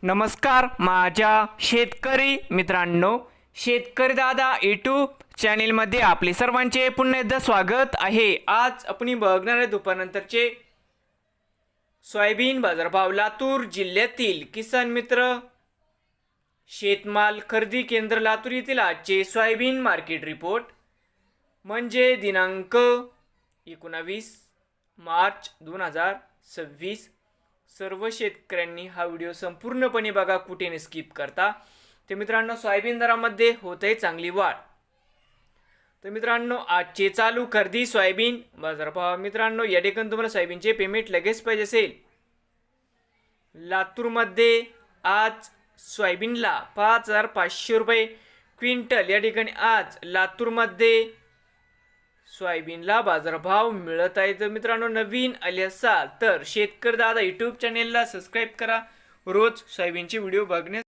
नमस्कार माझ्या शेतकरी मित्रांनो, शेतकरी दादा यूट्यूब चॅनेलमध्ये आपले सर्वांचे पुन्हा एकदा स्वागत आहे। आज आपण बघणार आहे दुपारनंतरचे सोयाबीन बाजारभाव। लातूर जिल्ह्यातील किसान मित्र शेतमाल खरेदी केंद्र लातूर येथील आजचे सोयाबीन मार्केट रिपोर्ट म्हणजे दिनांक 19 मार्च 2026। सर्व शेतकऱ्यांनी हा व्हिडिओ संपूर्णपणे बघा, कुठे स्किप करता। तर मित्रांनो, सोयाबीन दरामध्ये होते चांगली वाढ। तर मित्रांनो, आजचे चालू खरेदी सोयाबीन बाजारभाव मित्रांनो, या ठिकाणी तुम्हाला सोयाबीनचे पेमेंट लगेच पाहिजे असेल, लातूरमध्ये आज सोयाबीनला 5500 रुपये क्विंटल या ठिकाणी आज लातूरमध्ये सोयाबीनला बाजारभाव मिळत आहे। तर मित्रांनो, नवीन आले असाल तर शेतकरी दादा यूट्यूब चॅनेलला सबस्क्राईब करा रोज सोयाबीनचे व्हिडिओ बघण्यासाठी।